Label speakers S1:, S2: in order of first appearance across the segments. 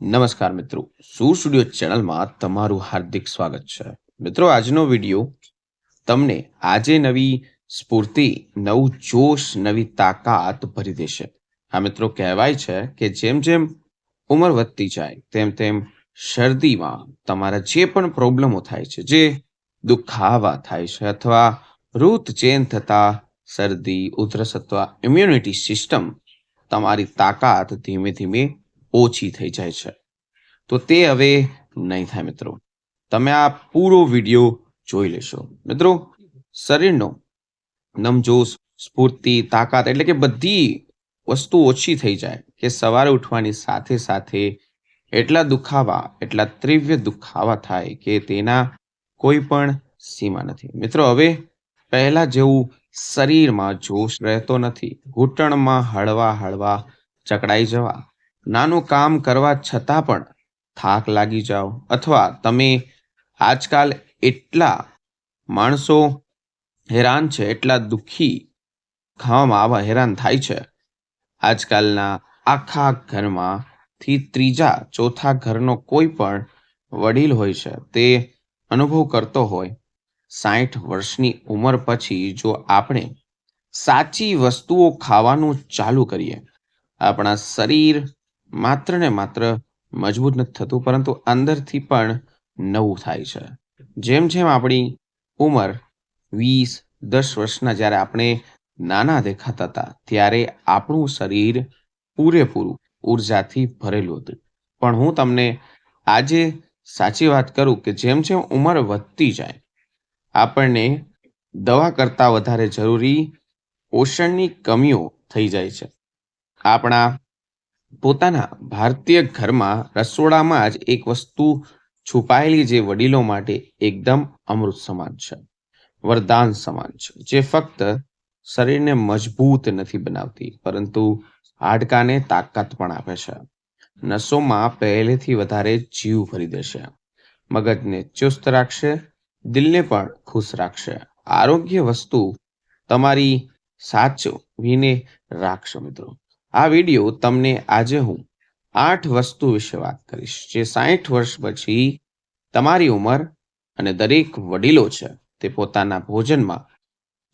S1: નમસ્કાર મિત્રો, સૂર સ્ટુડિયો ચેનલમાં તમારું હાર્દિક સ્વાગત છે. મિત્રો, આજનો વિડીયો તમને આજે નવી સ્ફૂર્તિ, નવું જોશ, નવી તાકાત ભરી દેશે. આ મિત્રો કહેવાય છે કે જેમ જેમ ઉંમર વધતી જાય તેમ તેમ શરદીમાં તમારા જે પણ પ્રોબ્લેમો થાય છે, જે દુખાવા થાય છે અથવા ઋતુ ચેન્જ થતા શરદી, ઉધરસ અથવા ઇમ્યુનિટી સિસ્ટમ તમારી તાકાત ધીમે ધીમે ઓછી થઈ જાય છે. તો તે હવે નહીં થાય મિત્રો. તમે આ પૂરો વિડીયો જોઈ લેશો. મિત્રો, શરીરનો નમજોશ, સ્ફૂર્તિ, તાકાત એટલે કે બધી વસ્તુ ઓછી થઈ જાય કે સવારે ઉઠવાની સાથે સાથે એટલા દુખાવા, એટલા તીવ્ર દુખાવા થાય કે તેના કોઈ પણ સીમા નથી. મિત્રો, હવે પહેલા જેવું શરીરમાં જોશ રહેતો નથી. ઘૂંટણમાં હળવા હળવા જકડાઈ જવા, નાનું કામ કરવા છતાં પણ થાક લાગી જાઓ, અથવા તમે આજકાલ એટલા માણસો હેરાન છે, એટલા દુઃખી ખાવામાં આવા હેરાન થાય છે. આજકાલના આખા ઘરમાંથી ત્રીજા ચોથા ઘરનો કોઈ પણ વડીલ હોય છે, તે અનુભવ કરતો હોય 60 વર્ષની ઉંમર પછી જો આપણે સાચી વસ્તુઓ ખાવાનું ચાલુ કરીએ, આપણા શરીર માત્ર ને માત્ર મજબૂત નથી થતું, પરંતુ અંદરથી પણ નવું થાય છે. જેમ જેમ આપણી ઉંમર 20-10 વર્ષના જ્યારે આપણે નાના દેખાતા હતા, ત્યારે આપણું શરીર પૂરેપૂરું ઉર્જાથી ભરેલું હતું. પણ હું તમને આજે સાચી વાત કરું કે જેમ જેમ ઉંમર વધતી જાય, આપણને દવા કરતાં વધારે જરૂરી પોષણની કમીઓ થઈ જાય છે. આપણા પોતાના ભારતીય ઘરમાં રસોડામાં જ એક વસ્તુ છુપાયેલી જે વડીલો માટે એકદમ અમૃત સમાન છે, વરદાન સમાન છે, જે ફક્ત શરીરને મજબૂત નથી બનાવતી, પરંતુ હાડકાને તાકાત પણ આપે છે, નસોમાં પહેલેથી વધારે જીવ ભરી દેશે, મગજને ચુસ્ત રાખશે, દિલને પણ ખુશ રાખશે. આરોગ્ય વસ્તુ તમારી સાચવીને રાખશો. મિત્રો, આ વિડીયો તમને આજે હું 8 વસ્તુ વિશે વાત કરીશ, જે 60 વર્ષ પછી તમારી ઉંમર અને દરેક વડીલો છે તે પોતાના ભોજનમાં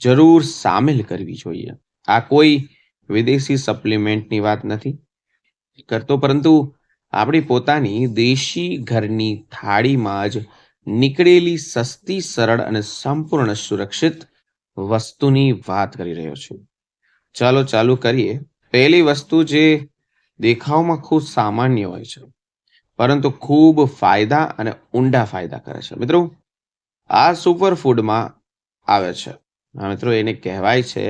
S1: જરૂર સામેલ કરવી જોઈએ. આ કોઈ વિદેશી સપ્લિમેન્ટની વાત નથી કરતો, પરંતુ આપણી પોતાની દેશી ઘરની થાળીમાં જ નીકળેલી સસ્તી, સરળ અને સંપૂર્ણ સુરક્ષિત વસ્તુની વાત કરી રહ્યો છું. ચાલો ચાલુ કરીએ. પહેલી વસ્તુ જે દેખાવમાં ખૂબ સામાન્ય હોય છે, પરંતુ ખૂબ ફાયદા અને ઊંડા ફાયદા કરે છે. મિત્રો, આ સુપર ફૂડમાં આવે છે. મિત્રો, એને કહેવાય છે,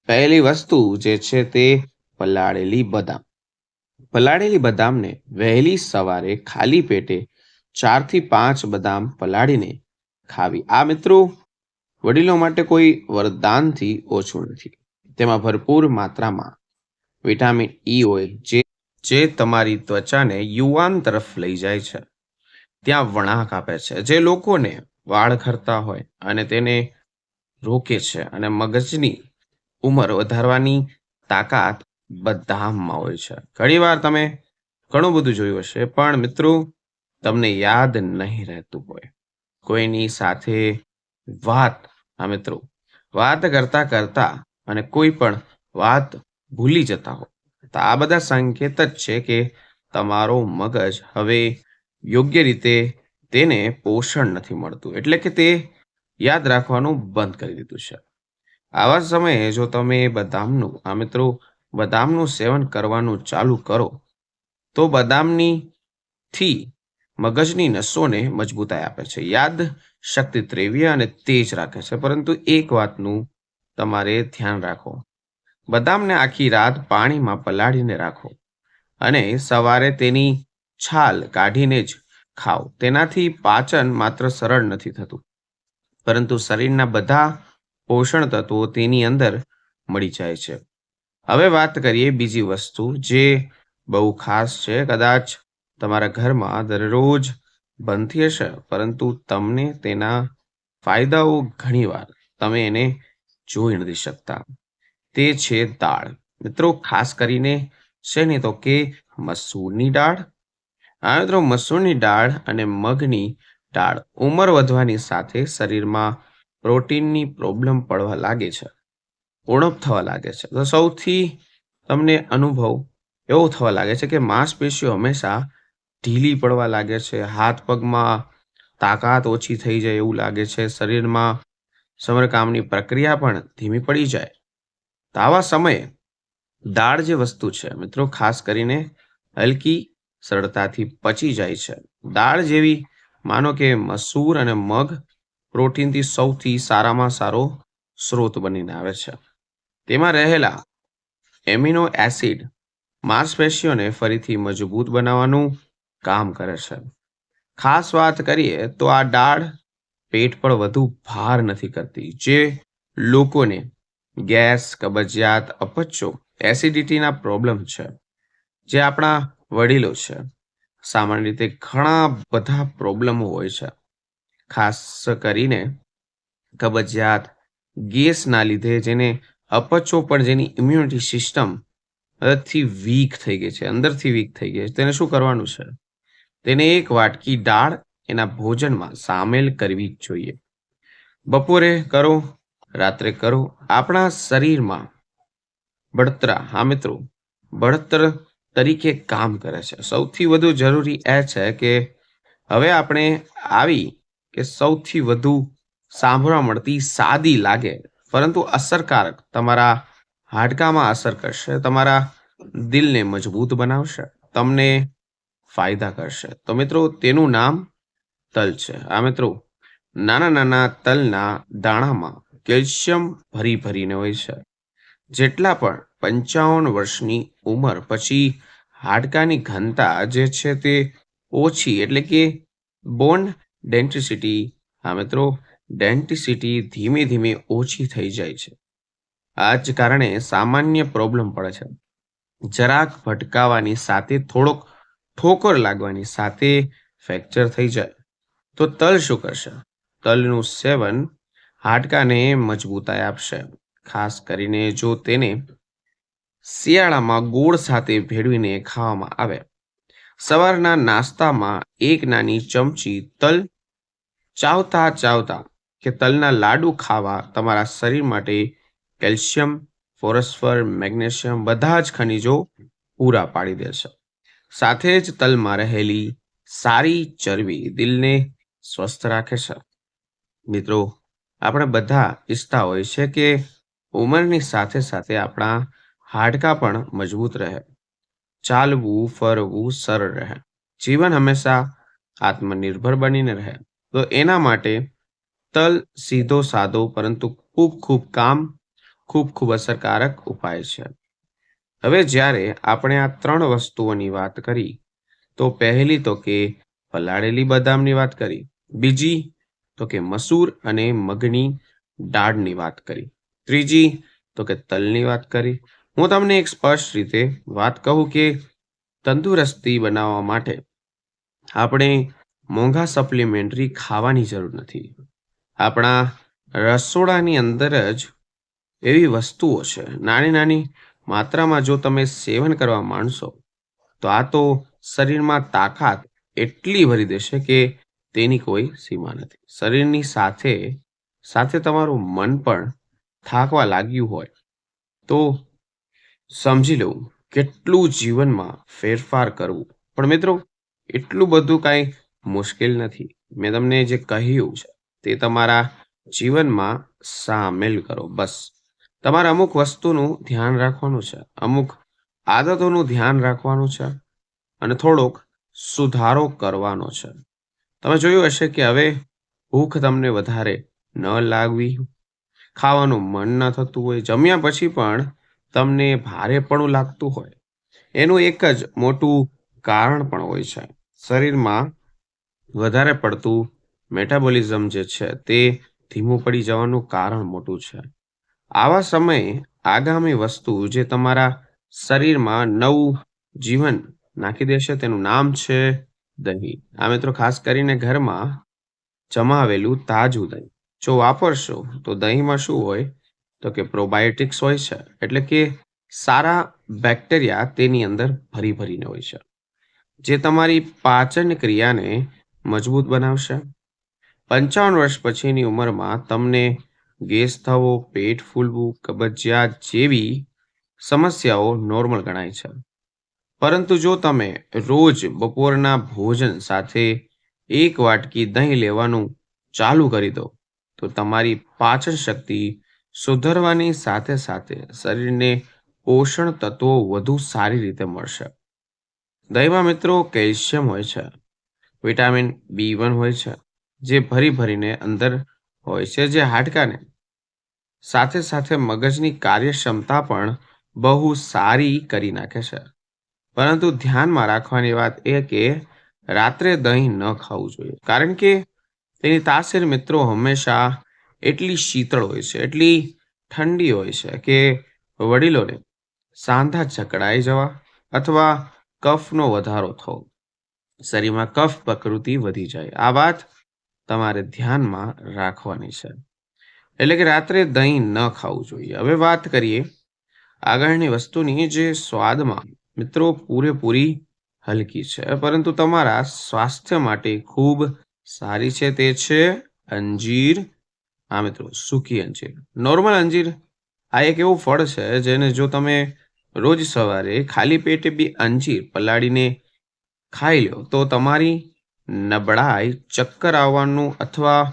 S1: પહેલી વસ્તુ જે છે તે પલાળેલી બદામ. પલાળેલી બદામને વહેલી સવારે ખાલી પેટે 4 થી 5 બદામ પલાળીને ખાવી. આ મિત્રો વડીલો માટે કોઈ વરદાનથી ઓછું નથી. તેમાં ભરપૂર માત્રામાં વિટામિન ઈ હોય, જે તમારી ત્વચાને યુવાન તરફ લઈ જાય છે, ત્યાં વળાંક આપે છે, જે લોકોને વાળ ખરતા હોય અને તેને રોકે છે, અને મગજની ઉંમર વધારવાની તાકાત બદામમાં હોય છે. ઘણીવાર તમે ઘણું બધું જોયું હશે, પણ મિત્રો તમને યાદ નહીં રહેતું હોય. કોઈની સાથે વાત કરતા કરતા અને કોઈ પણ વાત ભૂલી જતા હો, તો આ બધા સંકેત જ છે કે તમારો મગજ હવે યોગ્ય રીતે તેને પોષણ નથી મળતું, એટલે કે તે યાદ રાખવાનું બંધ કરી દીધું છે. આવા સમયે જો તમે બદામનું સેવન કરવાનું ચાલુ કરો, તો થી મગજની નસોને મજબૂતાઈ આપે છે, યાદ શક્તિ ત્રેવીય અને તેજ રાખે છે. પરંતુ એક વાતનું તમારે ધ્યાન રાખો: બદામને આખી રાત પાણીમાં પલાળીને રાખો અને સવારે તેની છાલ કાઢીને જ ખાઓ. તેનાથી પાચન માત્ર સરળ નથી થતું, પરંતુ શરીરના બધા પોષણ તત્વો તેની અંદર મળી જાય છે. હવે વાત કરીએ બીજી વસ્તુ જે બહુ ખાસ છે. કદાચ તમારા ઘરમાં દરરોજ બનતી હશે, પરંતુ તમને તેના ફાયદાઓ ઘણીવાર તમે એને જોઈ નથી શકતા. તે છે દાળ. મિત્રો, ખાસ કરીને છે ને તો કે મસૂરની દાળ, આ મિત્રો મસૂરની દાળ અને મગની દાળ ઉંમર વધવાની સાથે શરીરમાં પ્રોટીનની પ્રોબ્લેમ પડવા લાગે છે, ઉણપ થવા લાગે છે. તો સૌથી તમને અનુભવ એવો થવા લાગે છે કે માંસપેશીઓ હંમેશા ઢીલી પડવા લાગે છે, હાથ પગમાં તાકાત ઓછી થઈ જાય એવું લાગે છે, શરીરમાં સમરકામની પ્રક્રિયા પણ ધીમી પડી જાય. તો આવા સમયે દાળ જે વસ્તુ છે મિત્રો ખાસ કરીને હલકી સરળતાથી પચી જાય છે. દાળ જેવી માનો કે મસૂર અને મગ પ્રોટીનથી સૌથી સારામાં સારો સ્ત્રોત બનીને આવે છે. તેમાં રહેલા એમિનો એસિડ માંસપેશીઓને ફરીથી મજબૂત બનાવવાનું કામ કરે છે. ખાસ વાત કરીએ તો આ દાળ પેટ પર વધુ ભાર નથી કરતી. જે લોકોને ગેસ, કબજિયાત, અપચો, એસિડિટીના પ્રોબ્લેમ છે, જે આપણા વડીલો છે, સામાન્ય રીતે ઘણા બધા પ્રોબ્લેમો હોય છે, ખાસ કરીને કબજિયાત, ગેસના લીધે જેને અપચો પણ જેની ઇમ્યુનિટી સિસ્ટમ અંદરથી વીક થઈ ગઈ છે, અંદરથી વીક થઈ ગઈ છે, તેને શું કરવાનું છે? તેને એક વાટકી દાળ એના ભોજનમાં સામેલ કરવી જ જોઈએ. બપોરે કરો, રાત્રે કરો. આપણા શરીરમાં બળતરા, હા મિત્રો, બળતર તરીકે કામ કરે છે. સૌથી વધુ જરૂરી એ છે કે હવે આપણે આવી કે સૌથી વધુ સાંભળવા મળતી સાદી લાગે પરંતુ અસરકારક તમારા હાડકામાં અસર કરશે, તમારા દિલને મજબૂત બનાવશે, તમને ફાયદા કરશે. તો મિત્રો તેનું નામ તલ છે. આ મિત્રો નાના નાના તલના દાણામાં કેલ્શિયમ ભરીને હોય છે. જેટલા પણ 55 વર્ષની ઉંમર પછી હાડકાની ઘનતા જે છે તે ઓછી, એટલે કે બોન ડેન્સિટી, હા મિત્રો, ડેન્સિટી ધીમે ધીમે ઓછી થઈ જાય છે. આ જ કારણે સામાન્ય પ્રોબ્લેમ પડે છે. જરાક ભટકાવાની સાથે થોડોક ઠોકર લાગવાની સાથે ફ્રેક્ચર થઈ જાય. તો તલ શું કરશે? તલનું સેવન હાડકાને મજબૂતાઈ આપશે. ખાસ કરીને જો તેને શિયાળામાં ગોળ સાથે ભેળવીને ખાવામાં આવે. સવારના નાસ્તામાં એક નાની ચમચી તલ ચાવતા કે તલના લાડુ ખાવા તમારા શરીર માટે કેલ્શિયમ, ફોસ્ફરસ, મેગ્નેશિયમ બધા જ ખનિજો પૂરા પાડી દેશે. સાથે જ તલમાં રહેલી સારી ચરબી દિલને સ્વસ્થ રાખે છે. મિત્રો, આપણે બધા ઈચ્છતા હોય છે કે ઉંમરની સાથે સાથે આપણા હાડકાં પણ મજબૂત રહે, ચાલવું, ફરવું સરળ રહે, જીવન હંમેશા આત્મનિર્ભર બનીને રહે. તો એના માટે તલ સીધો સાદો પરંતુ ખૂબ અસરકારક ઉપાય છે. હવે જ્યારે આપણે આ 3 વસ્તુઓની વાત કરી, તો પહેલી તો કે પલાળેલી બદામની વાત કરી, બીજી તો કે મસૂર અને મગની દાળની વાત કરી, ત્રીજી તો કે તલની વાત કરી. હું તમને એક સ્પષ્ટ રીતે વાત કહું કે તંદુરસ્તી બનાવવા માટે આપણે મોંઘા સપ્લિમેન્ટરી ખાવાની જરૂર નથી. આપણા રસોડાની અંદર જ એવી વસ્તુઓ છે, નાની નાની માત્રામાં જો તમે સેવન કરવા માંડશો તો આ તો શરીરમાં તાકાત એટલી ભરી દેશે કે તેની કોઈ સીમા નથી. શરીરની સાથે સાથે તમારું મન પણ થાકવા લાગ્યું હોય તો સમજી લઉં કેટલું જીવનમાં ફેરફાર કરવું. પણ મિત્રો, એટલું બધું કાંઈ મુશ્કેલ નથી. મેં તમને જે કહ્યું છે તે તમારા જીવનમાં સામેલ કરો. બસ તમારે અમુક વસ્તુનું ધ્યાન રાખવાનું છે, અમુક આદતોનું ધ્યાન રાખવાનું છે અને થોડોક સુધારો કરવાનો છે. તમે જોયું હશે કે હવે ભૂખ તમને વધારે ન લાગવી, ખાવાનું મન ન થતું હોય, જમ્યા પછી પણ તમને ભારેપણું લાગતું હોય. એનું એક જ મોટું કારણ પણ હોય છે. શરીરમાં વધારે પડતું મેટાબોલિઝમ જે છે તે ધીમું પડી જવાનું કારણ મોટું છે. આવા સમયે આગામી વસ્તુ જે તમારા શરીરમાં નવું જીવન નાખી દેશે તેનું નામ છે દહીં. આ મિત્રો ખાસ કરીને ઘરમાં જમાવેલું તાજું દહીં જો વાપરશો તો દહીંમાં શું હોય તો કે પ્રોબાયોટિક્સ હોય છે, એટલે કે સારા બેક્ટેરિયા તેની અંદર ભરીને હોય છે. જે તમારી પાચન ક્રિયાને મજબૂત બનાવશે. 55 વર્ષ પછીની ઉંમરમાં તમને ગેસ થવો, પેટ ફૂલવું, કબજિયાત જેવી સમસ્યાઓ નોર્મલ ગણાય છે. પરંતુ જો તમે રોજ બપોરના ભોજન સાથે એક વાટકી દહીં લેવાનું ચાલુ કરી દો, તો તમારી પાચન શક્તિ સુધરવાની સાથે સાથે શરીરને પોષણ તત્વો વધુ સારી રીતે મળશે. દહીંમાં મિત્રો કેલ્શિયમ હોય છે, વિટામિન B1 હોય છે, જે ભરીને અંદર હોય છે, જે હાડકાને સાથે સાથે મગજની કાર્યક્ષમતા પણ બહુ સારી કરી નાખે છે. પરંતુ ધ્યાનમાં રાખવાની વાત એ કે રાત્રે દહીં ન ખાવું જોઈએ, કારણ કે તેની તાસીર મિત્રો હંમેશા એટલી શીતળ હોય છે, એટલી ઠંડી હોય છે કે વડીલોને સાંધા જકડાઈ જવા અથવા કફનો વધારો થવો, શરીરમાં કફ પ્રકૃતિ વધી જાય, આ વાત તમારે ધ્યાનમાં રાખવાની છે. એટલે કે રાત્રે દહીં ન ખાવું જોઈએ. હવે વાત કરીએ આગળની વસ્તુની, જે સ્વાદમાં મિત્રો પૂરેપૂરી હલકી છે પરંતુ તમારા સ્વાસ્થ્ય માટે ખૂબ સારી છે, તે છે અંજીર. હા મિત્રો, સૂકી અંજીર. નોર્મલ અંજીર આ એક એવું ફળ છે જેને જો તમે રોજ સવારે ખાલી પેટે બી અંજીર પલાળીને ખાઈ લો તો તમારી નબળાઈ, ચક્કર આવવાનું અથવા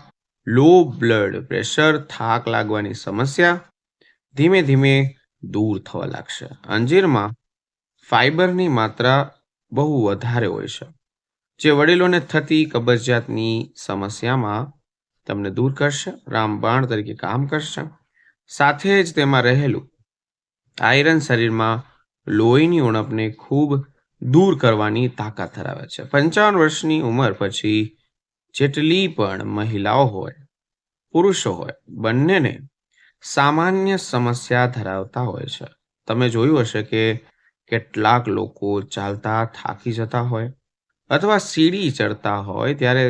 S1: લો બ્લડ પ્રેશર, થાક લાગવાની સમસ્યા ધીમે ધીમે દૂર થવા લાગશે. અંજીરમાં ફાઈબરની માત્રા બહુ વધારે હોય છે, જે વડીલોને થતી કબજિયાતની સમસ્યામાં તમને દૂર કરશે, રામબાણ તરીકે કામ કરશે. સાથે જ તેમાં રહેલું આયરન શરીરમાં લોહીની ઉણપને ખૂબ દૂર કરવાની તાકાત ધરાવે છે. 55 વર્ષની ઉંમર પછી જેટલી પણ મહિલાઓ હોય, પુરુષો હોય, બંનેને સામાન્ય સમસ્યા ધરાવતા હોય છે. તમે જોયું હશે કે કેટલાક લોકો ચાલતા થાકી જતા હોય અથવા સીડી ચડતા હોય ત્યારે,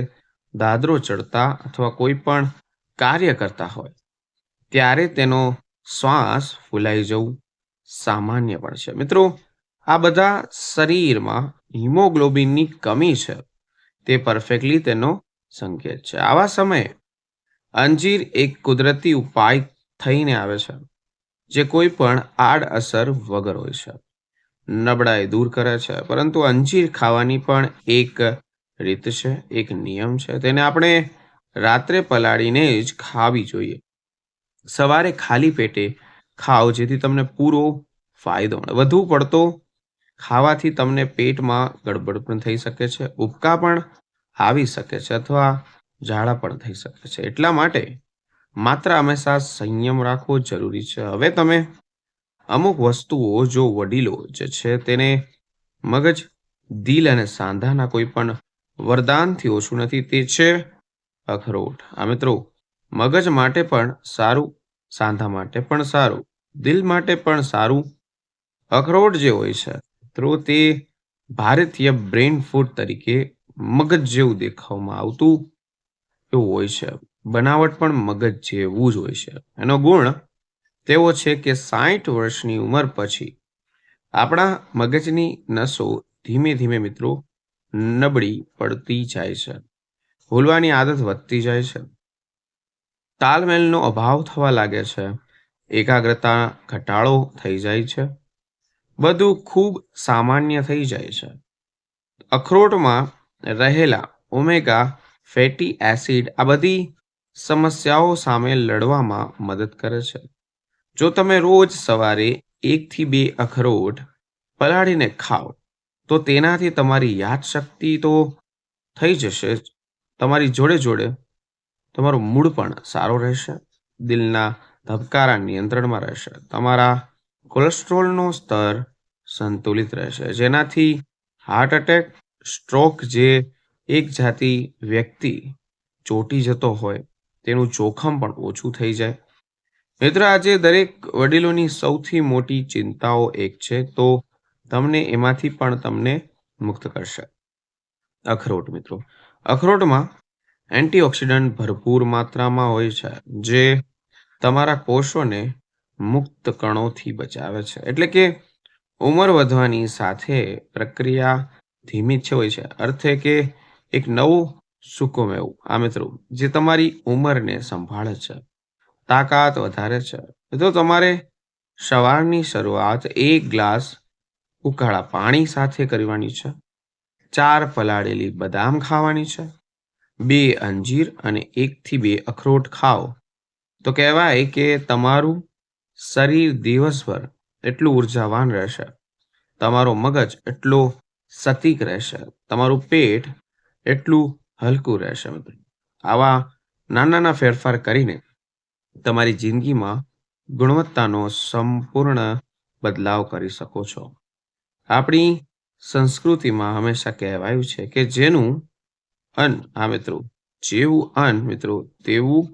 S1: દાદરો ચડતા અથવા કોઈ પણ કાર્ય કરતા હોય ત્યારે તેનો શ્વાસ ફૂલાઈ જવું સામાન્ય પણ છે. મિત્રો, આ બધા શરીરમાં હિમોગ્લોબિનની કમી છે, તે પરફેક્ટલી તેનો સંકેત છે. આવા સમયે અંજીર એક કુદરતી ઉપાય થઈને આવે છે, જે કોઈ પણ આડઅસર વગર હોય છે, નબળાઈ દૂર કરે છે. પરંતુ અંજીર ખાવાની પણ એક રીત છે, એક નિયમ છે. તેને આપણે રાત્રે પલાળીને જ ખાવી જોઈએ. સવારે ખાલી પેટે ખાઓ, જેથી તમને પૂરો ફાયદો મળે. વધુ પડતો ખાવાથી તમને પેટમાં ગડબડ પણ થઈ શકે છે, ઉબકા પણ આવી શકે છે અથવા ઝાડા પણ થઈ શકે છે. એટલા માટે માત્ર હંમેશા સંયમ રાખવો જરૂરી છે. હવે તમે અમુક વસ્તુઓ જો વડીલો જે છે તેને મગજ, દિલ અને સાંધાના કોઈ પણ વરદાનથી ઓછું નથી, તે છે અખરોટ. આ મિત્રો મગજ માટે પણ સારું, સાંધા માટે પણ સારું, દિલ માટે પણ સારું. અખરોટ જે હોય છે તો તે ભારતીય બ્રેન ફૂડ તરીકે મગજ જેવું દેખાવામાં આવતું એવું હોય છે. બનાવટ પણ મગજ જેવું જ હોય છે. એનો ગુણ તેવો છે કે 60 વર્ષની ઉંમર પછી આપણા મગજની નસો ધીમે ધીમે મિત્રો નબળી પડતી જાય છે, ભૂલવાની આદત વધતી જાય છે, તાલમેલનો અભાવ થવા લાગે છે, એકાગ્રતા ઘટાડો થઈ જાય છે, બધું ખૂબ સામાન્ય થઈ જાય છે. અખરોટમાં રહેલા ઓમેગા ફેટી એસિડ આ બધી સમસ્યાઓ સામે લડવામાં મદદ કરે છે. જો તમે રોજ સવારે 1 થી 2 અખરોટ પલાળીને ખાઓ તો તેનાથી તમારી યાદશક્તિ તો થઈ જશે જ, તમારી જોડે જોડે તમારો મૂડ પણ સારો રહેશે, દિલના ધબકારા નિયંત્રણમાં રહેશે, તમારા કોલેસ્ટ્રોલનો સ્તર સંતુલિત રહેશે, જેનાથી હાર્ટ એટેક, સ્ટ્રોક જે એક જાતિ વ્યક્તિ ચોંટી જતો હોય તેનું જોખમ પણ ઓછું થઈ જાય. મિત્ર, આજે દરેક વડીલોની સૌથી મોટી ચિંતાઓ એક છે, તો તમને એમાંથી પણ તમને મુક્ત કરશે અખરોટ. મિત્રો, અખરોટમાં એન્ટીઓક્સિડન્ટ ભરપૂર માત્રામાં હોય છે, જે તમારા કોષોને મુક્ત કણોથી બચાવે છે. એટલે કે ઉંમર વધવાની સાથે પ્રક્રિયા ધીમી જ હોય છે. અર્થ એ કે એક નવું સૂકું મેવું. આ મિત્રો જે તમારી ઉંમરને સંભાળે છે, તાકાત વધારે છે. તો તમારે સવારની શરૂઆત એક ગ્લાસ ઉકાળા પાણી સાથે કરવાની છે. 4 પલાળેલી બદામ ખાવાની છે. 2 અંજીર અને 1 થી 2 અખરોટ ખાઓ તો કહેવાય કે તમારું શરીર દિવસભર એટલું ઉર્જાવાન રહેશે, તમારો મગજ એટલો સતીક રહેશે, તમારું પેટ એટલું હલકું રહેશે. મિત્રો આવા નાના નાના ફેરફાર કરીને તમારી જિંદગીમાં ગુણવત્તાનો સંપૂર્ણ બદલાવ કરી શકો છો. આપણી સંસ્કૃતિમાં હંમેશા કહેવાયું છે કે જેનું મિત્રો જેવું મિત્રો તેવું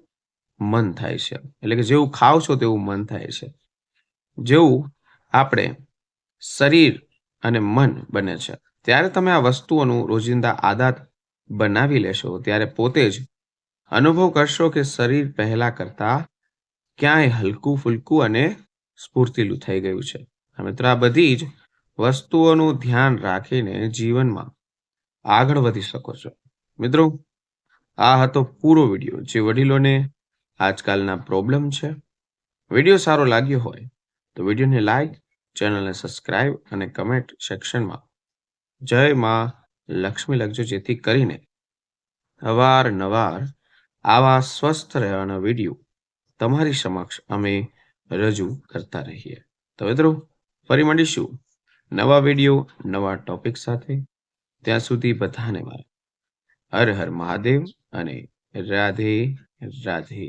S1: મન થાય છે. એટલે કે જેવું ખાવ છો તેવું મન થાય છે. જેવું આપણે શરીર અને મન બને છે, ત્યારે તમે આ વસ્તુઓનું રોજિંદા આદત બનાવી લેશો ત્યારે પોતે જ અનુભવ કરશો કે શરીર પહેલા કરતા ક્યાંય હલકું ફૂલકું અને સ્ફૂર્તિલું થઈ ગયું છે. મિત્રો આ બધી જ વસ્તુઓનું ધ્યાન રાખીને જીવનમાં આગળ વધી શકો છો. મિત્રો આ હતો પૂરો વિડીયો જે વડીલોને આજકાલના પ્રોબ્લેમ છે. વિડીયો સારો લાગ્યો હોય તો વિડીયોને લાઈક, ચેનલને સબસ્ક્રાઇબ અને કમેન્ટ સેક્શનમાં જય માં લક્ષ્મી લખજો, જેથી કરીને અવારનવાર આવા સ્વસ્થ રહેવાના વિડીયો તમારી સમક્ષ અમે રજૂ કરતા રહીએ. તો મિત્રો ફરી મળીશું નવા વિડીયો નવા ટોપિક સાથે. ત્યાં સુધી બધાને મારા હર હર મહાદેવ અને રાધે રાધે.